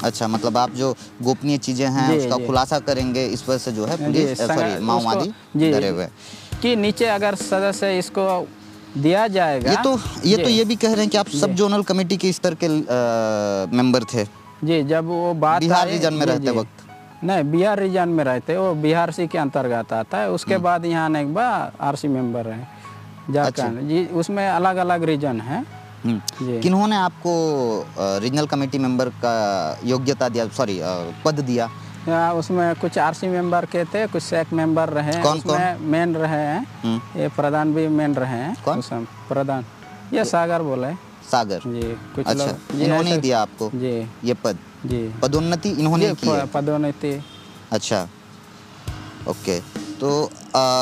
अच्छा, मतलब आप जो गोपनीय चीज़ें हैं उसका खुलासा करेंगे, इस वजह से जो है पुलिस माओवादी डरे हुए कि नीचे अगर सदस्य इसको दिया जाएगा। ये भी कह रहे हैं कि आप सब जोनल कमेटी के स्तर के मेंबर थे। जी, जब वो बात बिहार रीजन में रहते वक्त नहीं, बिहार रीजन में रहते, वो बिहार सी के अंतर्गत आता है। उसके बाद यहाँ आने के बाद आरसी मेंबर है झारखंड। जी, उसमें अलग अलग रीजन है। किन्होंने आपको रीजनल कमेटी मेंबर का योग्यता दिया, पद दिया? उसमें कुछ आरसी मेंबर के थे, कुछ सेक मेंबर रहे। कौन मेन रहे हैं, ये प्रधान भी मेन रहे हैं। कौन प्रधान? ये सागर बोले। सागर जी, कुछ अच्छा, लोग इन्होंने ही दिया आपको जी ये पद? जी, पदोन्नति इन्होंने की है? पदोन्नति। अच्छा, ओके। तो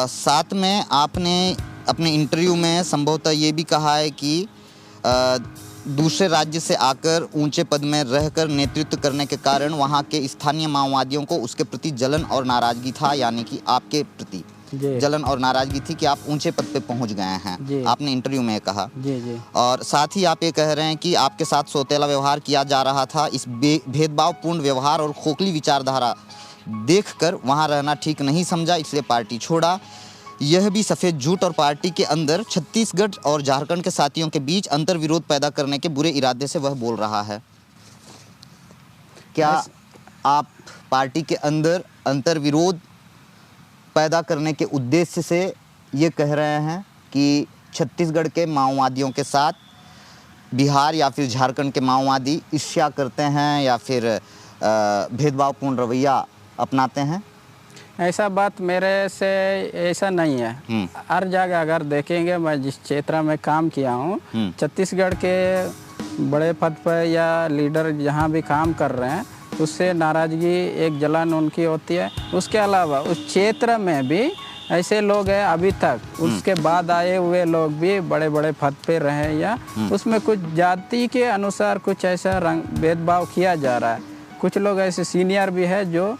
साथ में आपने अपने इंटरव्यू में संभवतः ये भी कहा है कि दूसरे राज्य से आकर ऊंचे पद में रहकर नेतृत्व करने के कारण वहां के स्थानीय माओवादियों को उसके प्रति जलन और नाराजगी था, यानी कि आपके प्रति जलन और नाराजगी थी कि आप ऊंचे पद पे पहुंच गए हैं। आपने इंटरव्यू में कहा। जी। और साथ ही आप ये कह रहे हैं कि आपके साथ सौतेला व्यवहार किया जा रहा था। इस भेदभावपूर्ण व्यवहार और खोखली विचारधारा देखकर वहां रहना ठीक नहीं समझा, इसलिए पार्टी छोड़ा। यह भी सफ़ेद झूठ और पार्टी के अंदर छत्तीसगढ़ और झारखंड के साथियों के बीच अंतर विरोध पैदा करने के बुरे इरादे से वह बोल रहा है। क्या आप पार्टी के अंदर अंतर विरोध पैदा करने के उद्देश्य से ये कह रहे हैं कि छत्तीसगढ़ के माओवादियों के साथ बिहार या फिर झारखंड के माओवादी ईर्ष्या करते हैं या फिर भेदभावपूर्ण रवैया अपनाते हैं? ऐसा बात मेरे से ऐसा नहीं है। हर जगह अगर देखेंगे, मैं जिस क्षेत्र में काम किया हूँ, छत्तीसगढ़ के बड़े पद पर या लीडर जहाँ भी काम कर रहे हैं उससे नाराज़गी, एक जलन उनकी होती है। उसके अलावा उस क्षेत्र में भी ऐसे लोग हैं अभी तक, उसके बाद आए हुए लोग भी बड़े बड़े पद पे रहे, या उसमें कुछ जाति के अनुसार कुछ ऐसा रंग भेदभाव किया जा रहा है। कुछ लोग ऐसे सीनियर भी है जो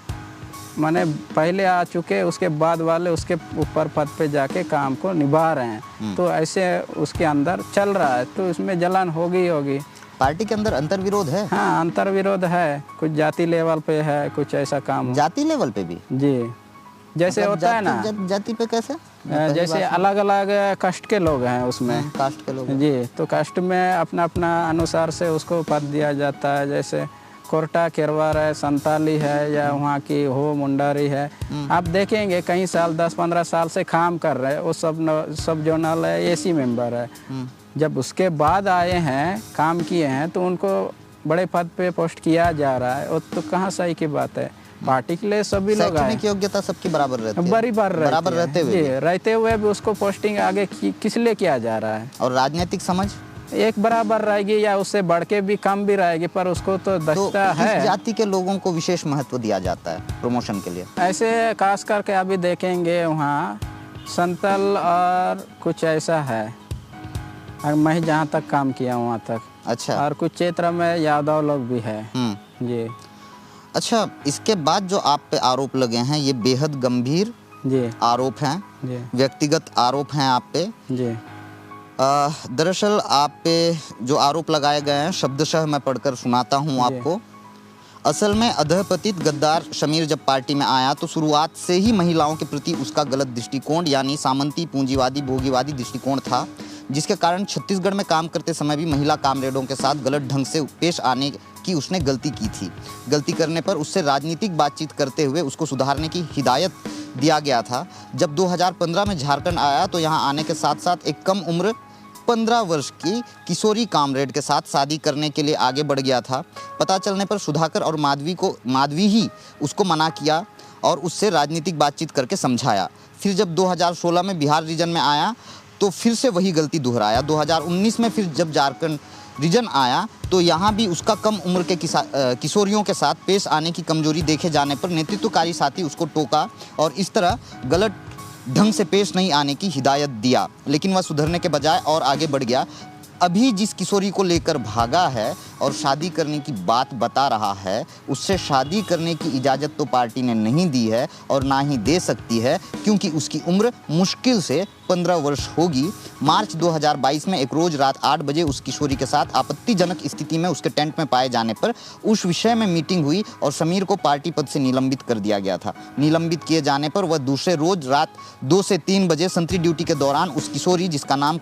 माने पहले आ चुके, उसके बाद वाले उसके ऊपर पद पे जाके काम को निभा रहे हैं। तो ऐसे उसके अंदर चल रहा है, तो उसमें जलन होगी। पार्टी के अंदर अंतर विरोध है? हाँ, अंतर विरोध है। कुछ जाति लेवल पे है, कुछ ऐसा काम। जाति लेवल पे भी? जी, जैसे मतलब होता है ना। जाति पे कैसे? जैसे अलग अलग कास्ट के लोग हैं उसमें। कास्ट के लोग जी, तो कास्ट में अपना अपना अनुसार से उसको पद दिया जाता है। जैसे कोरटा केरवार है, संताली है, या वहाँ की हो मुंडारी है। आप देखेंगे कई साल 10-15 साल से काम कर रहे हैं, वो सब जोनल है, एसी मेंबर है। जब उसके बाद आए हैं, काम किए हैं, तो उनको बड़े पद पे पोस्ट किया जा रहा है। और तो कहाँ सही की बात है। पार्टी के लिए सभी लोग आए। शैक्षणिक योग्यता सबकी बराबर रहती है, बराबर रहते हुए जी, रहते हुए भी उसको पोस्टिंग आगे किस लिए किया जा रहा है। और राजनीतिक समझ एक बराबर रहेगी या उससे बढ़ के भी कम भी रहेगी, पर उसको तो दक्षता किस है। जाति के लोगों को विशेष महत्व दिया जाता है प्रमोशन के लिए? ऐसे खास करके अभी देखेंगे वहाँ संतल और कुछ ऐसा है, मैं जहाँ तक काम किया वहाँ तक। अच्छा। और कुछ क्षेत्र में यादव लोग भी है जी। अच्छा, इसके बाद जो आप पे आरोप लगे हैं ये बेहद गंभीर जी आरोप हैं जी व्यक्तिगत आरोप हैं आप पे जी। दरअसल आप पे जो आरोप लगाए गए हैं शब्दशः मैं पढ़कर सुनाता हूं आपको। असल में अधःपतित गद्दार शमीर जब पार्टी में आया तो शुरुआत से ही महिलाओं के प्रति उसका गलत दृष्टिकोण यानी सामंती पूंजीवादी भोगीवादी दृष्टिकोण था, जिसके कारण छत्तीसगढ़ में काम करते समय भी महिला कामरेडों के साथ गलत ढंग से पेश आने की उसने गलती की थी। गलती करने पर उससे राजनीतिक बातचीत करते हुए उसको सुधारने की हिदायत दिया गया था। जब 2015 में झारखंड आया तो यहाँ आने के साथ साथ एक कम उम्र 15 वर्ष की किशोरी कामरेड के साथ शादी करने के लिए आगे बढ़ गया था। पता चलने पर सुधाकर और माधवी ही उसको मना किया और उससे राजनीतिक बातचीत करके समझाया। फिर जब 2016 में बिहार रीजन में आया तो फिर से वही गलती दोहराया। 2019 में फिर जब झारखंड रीजन आया तो यहाँ भी उसका कम उम्र के किशोरियों के साथ पेश आने की कमजोरी देखे जाने पर नेतृत्वकारी साथी उसको टोका और इस तरह गलत ढंग से पेश नहीं आने की हिदायत दिया, लेकिन वह सुधरने के बजाय और आगे बढ़ गया। अभी जिस किशोरी को लेकर भागा है और शादी करने की बात बता रहा है, उससे शादी करने की इजाज़त तो पार्टी ने नहीं दी है और ना ही दे सकती है, क्योंकि उसकी उम्र मुश्किल से 15 वर्ष होगी। मार्च 2022 में एक रोज़ रात 8 बजे उस किशोरी के साथ आपत्तिजनक स्थिति में उसके टेंट में पाए जाने पर उस विषय में मीटिंग हुई और समीर को पार्टी पद से निलंबित कर दिया गया था। निलंबित किए जाने पर वह दूसरे रोज़ रात 2 से 3 बजे संतरी ड्यूटी के दौरान उस किशोरी जिसका नाम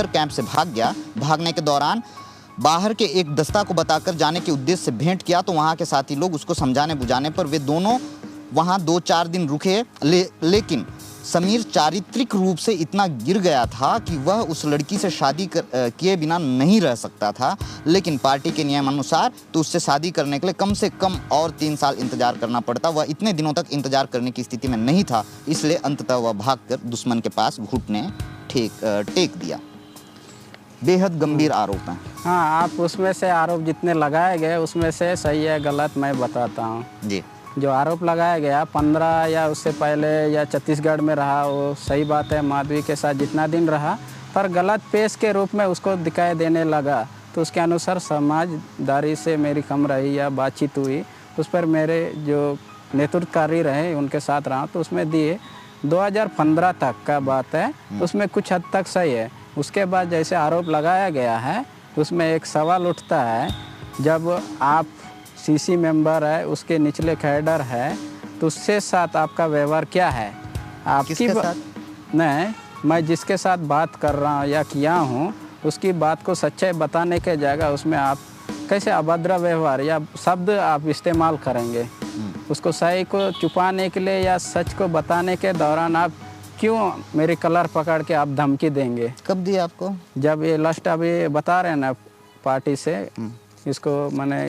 कैंप से भाग गया। भागने के दौरान बाहर के एक दस्ता को बताकर जाने के उद्देश्य से भेंट किया तो वहां के साथी लोग उसको समझाने बुझाने पर वे दोनों वहां 2-4 दिन रुके, लेकिन समीर चारित्रिक रूप से इतना गिर गया था कि वह उस लड़की से शादी किए बिना नहीं रह सकता था। लेकिन पार्टी के नियमानुसार तो उससे शादी करने के लिए कम से कम और 3 साल इंतजार करना पड़ता। वह इतने दिनों तक इंतजार करने की स्थिति में नहीं था, इसलिए अंततः वह भागकर दुश्मन के पास घुटने टेक दिया। बेहद गंभीर आरोप हैं। हाँ, आप उसमें से आरोप जितने लगाए गए उसमें से सही है गलत मैं बताता हूँ जी। जो आरोप लगाया गया 15 या उससे पहले या छत्तीसगढ़ में रहा वो सही बात है, माधवी के साथ जितना दिन रहा, पर गलत पेश के रूप में उसको दिखाई देने लगा तो उसके अनुसार समाजदारी से मेरी कम रही या बातचीत हुई, उस पर मेरे जो नेतृत्वकारी रहे उनके साथ रहा तो उसमें दिए 2015 तक का बात है, उसमें कुछ हद तक सही है। उसके बाद जैसे आरोप लगाया गया है उसमें एक सवाल उठता है, जब आप सीसी मेंबर है उसके निचले कैडर है तो उससे साथ आपका व्यवहार क्या है? किसके साथ? नहीं, मैं जिसके साथ बात कर रहा हूँ या किया हूँ उसकी बात को सच्चाई बताने के जगह उसमें आप कैसे अभद्र व्यवहार या शब्द आप इस्तेमाल करेंगे? उसको सही को छुपाने के लिए या सच को बताने के दौरान आप क्यों मेरी कलर पकड़ के आप धमकी देंगे? कब दिया आपको? जब ये लास्ट अभी बता रहे हैं ना पार्टी से, इसको मैंने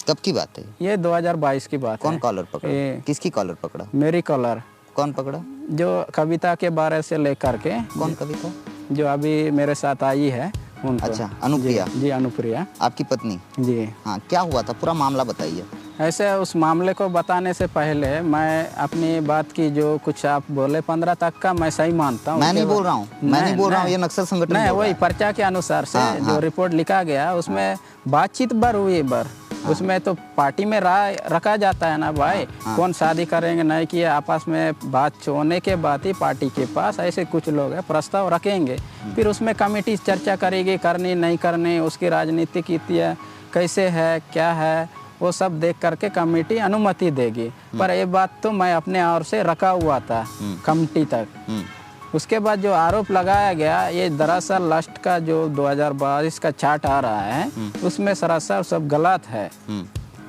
कब की बात है? ये 2022 की बात है। कौन कॉलर पकड़ा? किसकी कॉलर पकड़ा? मेरी कॉलर। कौन पकड़ा? जो कविता के बारे से लेकर के। कौन कविता? जो अभी मेरे साथ आई है उनको। अच्छा, अनुप्रिया। जी, अनुप्रिया आपकी पत्नी? जी हाँ, क्या हुआ था? पूरा मामला बताइए। ऐसे उस मामले को बताने से पहले मैं अपनी बात की जो कुछ आप बोले 15 तक का मैं सही मानता हूँ। मैं नहीं बोल रहा हूँ, मैं नहीं बोल रहा हूँ, ये नक्सल संगठन नहीं, बोल रहा वही है। पर्चा के अनुसार से जो रिपोर्ट लिखा गया उसमें बातचीत बर हुई उसमें तो पार्टी में राय रखा जाता है ना भाई, कौन शादी करेंगे नहीं किए, आपस में बात होने के बाद ही पार्टी के पास ऐसे कुछ लोग हैं प्रस्ताव रखेंगे, फिर उसमें कमेटी चर्चा करेगी करनी नहीं करनी, उसकी राजनीतिक इतिहास कैसे है क्या है वो सब देख करके कमेटी अनुमति देगी। पर ये बात तो मैं अपने ओर से रखा हुआ था कमेटी तक। उसके बाद जो आरोप लगाया गया ये दरअसल लास्ट का जो 2022 का चार्ट आ रहा है उसमें सरासर सब गलत है।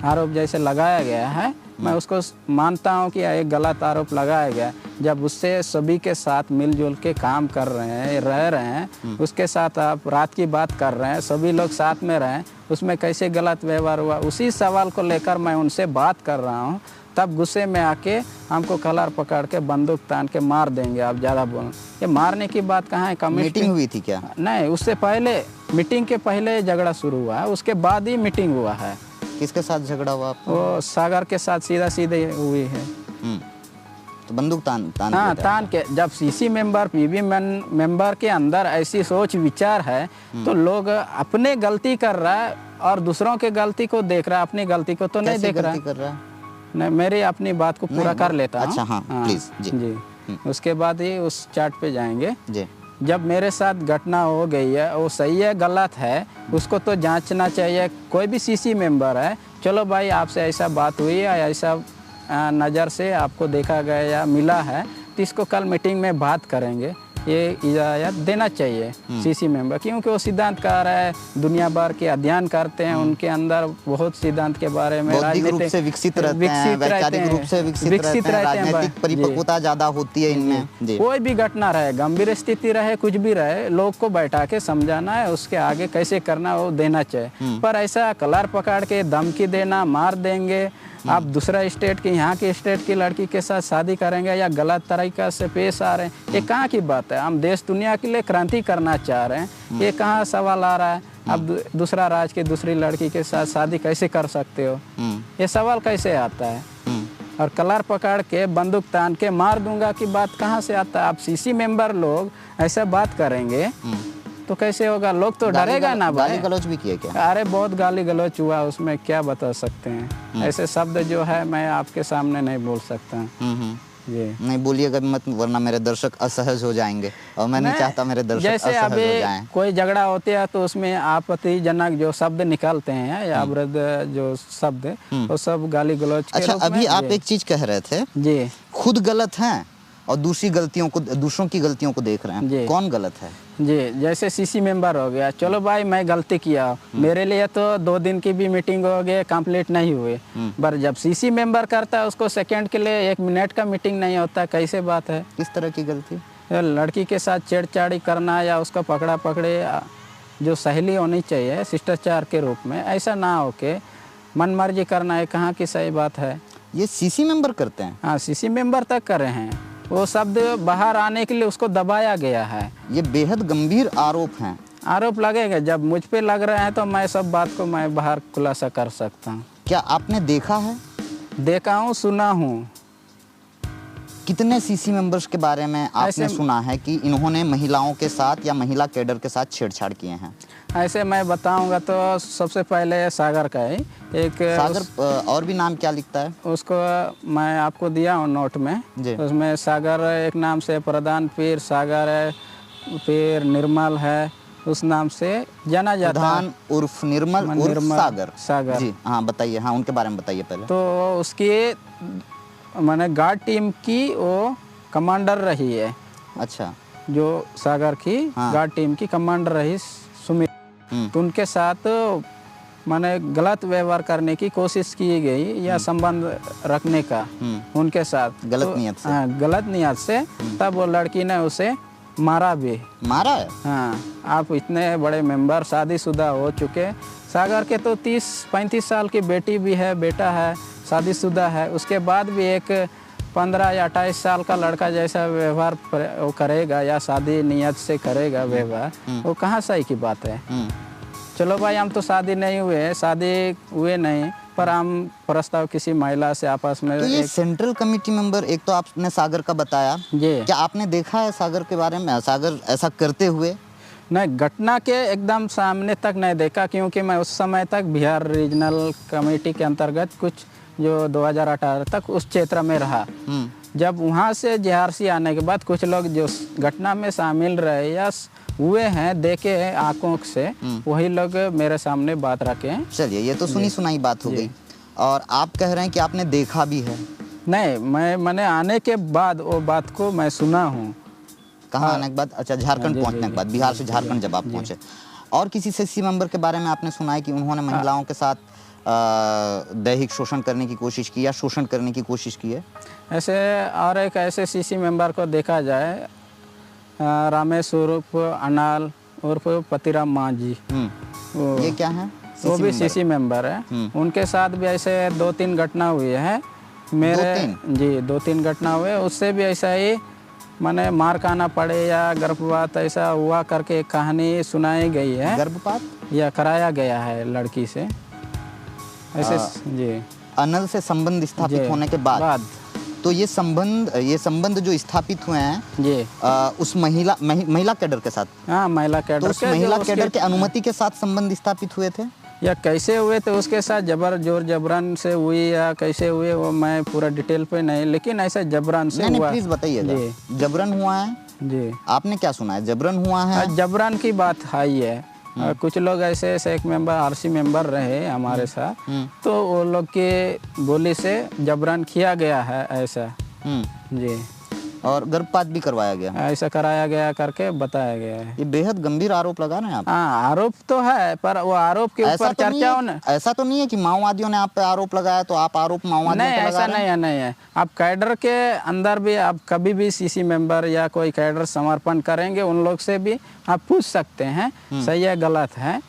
आरोप जैसे लगाया गया है मैं उसको मानता हूँ कि एक गलत आरोप लगाया गया। जब उससे सभी के साथ मिलजुल के काम कर रहे हैं, रह रहे हैं, उसके साथ आप रात की बात कर रहे हैं, सभी लोग साथ में रहें, उसमें कैसे गलत व्यवहार हुआ, उसी सवाल को लेकर मैं उनसे बात कर रहा हूँ। तब गुस्से में आके हमको कलर पकड़ के बंदूक तान के मार देंगे, आप ज़्यादा बोल। ये मारने की बात कहाँ है? मीटिंग हुई थी क्या? नहीं, उससे पहले, मीटिंग के पहले झगड़ा शुरू हुआ है, उसके बाद ही मीटिंग हुआ है। किसके साथ झगड़ा हुआ आपका? वो सागर के साथ सीधा सीधे हुई है। तो बंदूक तान हाँ, तान के। जब सीसी मेंबर, पीबी मेंबर के अंदर ऐसी सोच विचार है तो लोग अपने गलती कर रहा है और दूसरों के गलती को देख रहा है, अपनी गलती को तो नहीं देख रहा है। नहीं, मेरी अपनी बात को पूरा कर लेता हूँ। अच्छा, हाँ, प्लीज जी। उसके बाद ही उस चार्ट पे जाएंगे जी। जब मेरे साथ घटना हो गई है, वो सही है गलत है, उसको तो जांचना चाहिए। कोई भी सीसी मेंबर है, चलो भाई आपसे ऐसा बात हुई है, ऐसा नज़र से आपको देखा गया या मिला है, तो इसको कल मीटिंग में बात करेंगे। ये इजाज़त देना चाहिए सीसी मेंबर, क्योंकि वो सिद्धांतकार है, दुनिया भर के अध्ययन करते हैं, उनके अंदर बहुत सिद्धांत के बारे में रूप से विकसित रहते हैं, वैचारिक रूप से विकसित रहते हैं, राजनीतिक परिपक्वता ज़्यादा होती है इनमें। कोई भी घटना रहे, गंभीर स्थिति रहे, कुछ भी रहे, लोग को बैठा के समझाना है, उसके आगे कैसे करना वो देना चाहिए। पर ऐसा कलर पकड़ के धमकी देना, मार देंगे, आप दूसरा स्टेट की, यहाँ के स्टेट की लड़की के साथ शादी करेंगे या गलत तरीका से पेश आ रहे हैं, ये कहाँ की बात है? हम देश दुनिया के लिए क्रांति करना चाह रहे हैं, ये कहाँ सवाल आ रहा है? आप दूसरा राज्य की दूसरी लड़की के साथ शादी कैसे कर सकते हो? ये सवाल कैसे आता है? और कलर पकड़ के बंदूक तान के मार दूंगा की बात कहाँ से आता है? आप सीसी मेंबर लोग ऐसा बात करेंगे तो कैसे होगा? लोग तो डरेगा ना भाई। गाली गलौज भी किया क्या? अरे बहुत गाली गलौज हुआ, उसमें क्या बता सकते हैं? ऐसे शब्द जो है मैं आपके सामने नहीं बोल सकता। ये नहीं बोलिएगा मत, वरना मेरे दर्शक असहज हो जाएंगे और मैं नहीं चाहता मेरे दर्शक जैसे असहज हो जाएं। अभी कोई झगड़ा होता है तो उसमें आपत्तिजनक जो शब्द निकलते हैं या अवृद्ध जो शब्द, वो सब गाली गलौज के अच्छा, रूप में। अभी आप एक चीज कह रहे थे जी, खुद गलत हैं और दूसरों की गलतियों को देख रहे हैं, कौन गलत है? जी, जैसे सीसी मेंबर हो गया, चलो भाई मैं गलती किया, मेरे लिए तो 2 दिन की भी मीटिंग हो गई, कंप्लीट नहीं हुए। पर जब सीसी मेंबर करता है उसको सेकंड के लिए 1 मिनट का मीटिंग नहीं होता, कैसे बात है? किस तरह की गलती? लड़की के साथ छेड़छाड़ी करना या उसका पकड़ा पकड़े, जो सहेली होनी चाहिए शिष्टाचार के रूप में, ऐसा ना हो के मनमर्जी करना है, कहाँ की सही बात है? ये सीसी मेंबर करते हैं? हाँ, सीसी मेंबर तक कर रहे हैं। वो शब्द बाहर आने के लिए उसको दबाया गया है। ये बेहद गंभीर आरोप हैं। आरोप लगेगा, जब मुझ पे लग रहे हैं तो मैं सब बात को मैं बाहर खुलासा कर सकता हूँ। क्या आपने देखा है? देखा हूँ, सुना हूँ। कितने सीसी मेंबर्स के बारे में आपने सुना है कि इन्होंने महिलाओं के साथ या महिला कैडर के साथ छेड़छाड़ किए हैं? ऐसे मैं बताऊंगा तो सबसे पहले सागर का ही एक सागर, और भी नाम क्या लिखता है? उसको मैं आपको दिया हूँ नोट में। उसमें सागर एक नाम से प्रधान पीर सागर है, फिर निर्मल है, उस नाम से जाना जाता है। प्रधान उर्फ निर्मल उर्फ सागर जी। हाँ बताइए, हाँ उनके बारे में बताइए पहले। तो उसकी मैंने गार्ड टीम की वो कमांडर रही है। अच्छा, जो सागर की गार्ड टीम की कमांडर रही सुमित, तो उनके साथ मैंने गलत व्यवहार करने की कोशिश की गई या संबंध रखने का उनके साथ, गलत नियत से। हाँ, गलत नियत से। तब वो लड़की ने उसे मारा भी। मारा है? हाँ, आप इतने बड़े मेंबर, शादीशुदा हो चुके, सागर के तो 30-35 साल की बेटी भी है, बेटा है, शादीशुदा है, उसके बाद भी एक 15 या 28 साल का लड़का जैसा व्यवहार वो करेगा या शादी नियत से करेगा व्यवहार, वो कहाँ सही की बात है? चलो भाई, हम तो शादी नहीं हुए, शादी हुए नहीं, पर हम प्रस्ताव किसी महिला से आपस में। तो ये सेंट्रल कमेटी मेंबर, एक तो आपने सागर का बताया जी, क्या आपने देखा है सागर के बारे में, सागर ऐसा करते हुए? नहीं, घटना के एकदम सामने तक नहीं देखा, क्योंकि मैं उस समय तक बिहार रीजनल कमेटी के अंतर्गत कुछ जो 2018 तक उस क्षेत्र में रहा। जब वहाँ से JRC आने के बाद कुछ लोग जो घटना में शामिल रहे या हुए हैं, देखे हैं आंखों से, वही लोग मेरे सामने बात रखे हैं। चलिए, ये तो सुनी सुनाई बात हो गई, और आप कह रहे हैं कि आपने देखा भी है? नहीं, मैंने आने के बाद वो बात को मैं सुना हूँ। कहाँ आने के बाद? अच्छा, झारखंड पहुँचने के बाद, बिहार से झारखंड जब आप पहुँचे। और किसी सीसी मेंबर के बारे में आपने सुना है कि उन्होंने महिलाओं के साथ दैहिक शोषण करने की कोशिश की या शोषण करने की कोशिश की है? ऐसे और एक ऐसे सीसी मेंबर को देखा जाए, रामेश उर्फ अनाल उर्फ पतिराम मांझी, ये क्या है? वो भी सीसी मेंबर है। उनके साथ भी ऐसे 2-3 घटना हुई है मेरे। जी 2-3 घटना हुए, उससे भी ऐसा ही माने मार खाना पड़े या गर्भपात ऐसा हुआ करके एक कहानी सुनाई गई है। गर्भपात या कराया गया है लड़की से ऐसे। जी अनल से संबंध स्थापित होने के बाद तो ये संबंध जो स्थापित हुए हैं जी उस महिला कैडर के साथ। हाँ महिला कैडर, तो उस महिला कैडर के अनुमति के साथ संबंध स्थापित हुए थे या कैसे हुए थे उसके साथ जोर जबरन से हुई या कैसे हुए वो मैं पूरा डिटेल पे नहीं, लेकिन ऐसा जबरन से हुआ। प्लीज बताइएगा। जबरन हुआ है जी, आपने क्या सुना है? जबरन हुआ है? जबरन की बात आई है। कुछ लोग ऐसे एक मेंबर आरसी मेंबर रहे हमारे साथ, तो वो लोग के बोली से जबरन किया गया है ऐसा। जी और गर्भपात भी करवाया गया, ऐसा कराया गया करके बताया गया है। ये बेहद गंभीर आरोप लगा रहे हैं आप। हाँ आरोप तो है, पर वो आरोप के ऊपर चर्चा होने। ऐसा तो नहीं है कि माओवादियों ने आप पे आरोप लगाया तो आप आरोप माओवादियों पे लगा रहे हैं? नहीं है। आप कैडर के अंदर भी आप कभी भी सीसी मेंबर या कोई कैडर समर्पण करेंगे, उन लोग से भी आप पूछ सकते हैं सही है गलत है।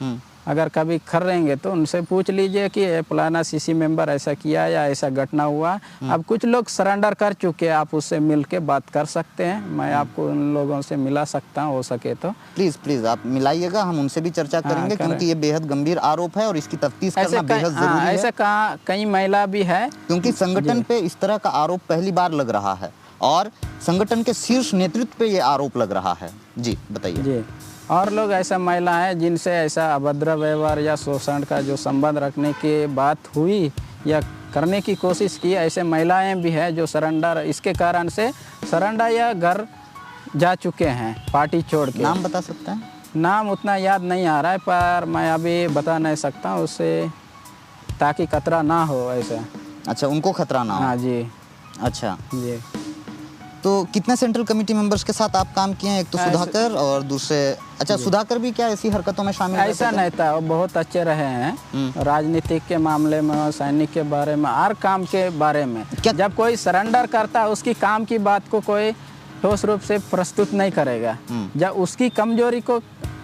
अगर कभी करेंगे तो उनसे पूछ लीजिए कि फलाना सीसी मेंबर ऐसा किया या ऐसा घटना हुआ। अब कुछ लोग सरेंडर कर चुके हैं, आप उससे मिल के बात कर सकते हैं। मैं आपको उन लोगों से मिला सकता हूँ हो सके तो। प्लीज आप मिलाइएगा, हम उनसे भी चर्चा करेंगे क्योंकि ये बेहद गंभीर आरोप है और इसकी तफ्तीश करना बेहद जरूरी है। ऐसे कई महिला भी है, क्योंकि संगठन पे इस तरह का आरोप पहली बार लग रहा है और संगठन के शीर्ष नेतृत्व पे ये आरोप लग रहा है। जी बताइए। जी और लोग ऐसा महिला है जिनसे ऐसा अभद्र व्यवहार या शोषण का जो संबंध रखने की बात हुई या करने की कोशिश की, ऐसे महिलाएं भी हैं जो सरेंडर इसके कारण से सरेंडर या घर जा चुके हैं पार्टी छोड़ के। नाम बता सकते हैं? नाम उतना याद नहीं आ रहा है, पर मैं अभी बता नहीं सकता हूँ उससे, ताकि खतरा ना हो ऐसा। अच्छा, उनको खतरा ना हो। हाँ जी। अच्छा जी, तो कितने सेंट्रल कमेटी मेंबर्स के साथ आप काम किए हैं? एक तो सुधाकर और दूसरे, अच्छा सुधाकर भी क्या ऐसी हरकतों में शामिल? ऐसा नहीं था, वो बहुत अच्छे रहे हैं राजनीतिक के मामले में, सैनिक के बारे में, हर काम के बारे में। जब कोई सरेंडर करता है उसकी काम की बात को कोई ठोस रूप से प्रस्तुत नहीं करेगा। जब उसकी कमजोरी को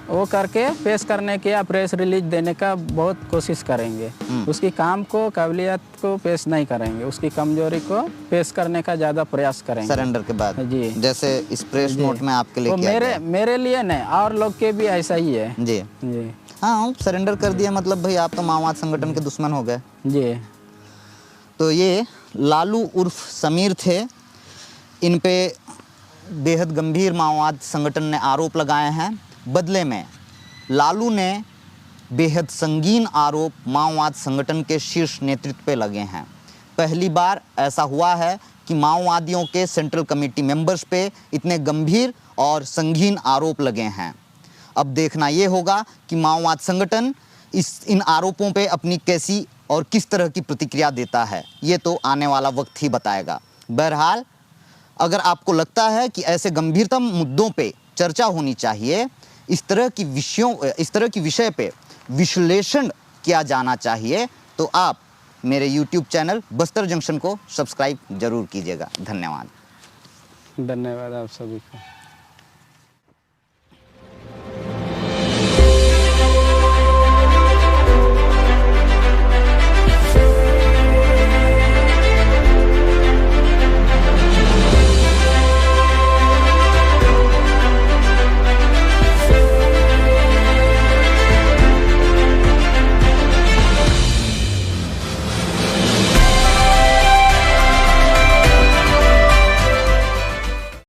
वो करके पेश करने के या प्रेस रिलीज देने का बहुत कोशिश करेंगे, उसकी काम को काबिलियत को पेश नहीं करेंगे, उसकी कमजोरी को पेश करने का ज़्यादा प्रयास करेंगे सरेंडर के बाद। जी, जैसे इस प्रेस नोट में आपके लिए किया गया। मेरे लिए नहीं, और लोग के भी ऐसा ही है। जी जी हाँ, सरेंडर कर दिया मतलब भाई आप तो माओवाद संगठन के दुश्मन हो गए। जी। तो ये लालू उर्फ समीर थे, इन पे बेहद गंभीर माओवाद संगठन ने आरोप लगाए हैं। बदले में लालू ने बेहद संगीन आरोप माओवाद संगठन के शीर्ष नेतृत्व पे लगे हैं। पहली बार ऐसा हुआ है कि माओवादियों के सेंट्रल कमेटी मेंबर्स पे इतने गंभीर और संगीन आरोप लगे हैं। अब देखना ये होगा कि माओवाद संगठन इन आरोपों पे अपनी कैसी और किस तरह की प्रतिक्रिया देता है, ये तो आने वाला वक्त ही बताएगा। बहरहाल अगर आपको लगता है कि ऐसे गंभीरतम मुद्दों पे चर्चा होनी चाहिए, इस तरह की विषय पे विश्लेषण किया जाना चाहिए, तो आप मेरे YouTube चैनल बस्तर जंक्शन को सब्सक्राइब जरूर कीजिएगा। धन्यवाद। धन्यवाद आप सभी को।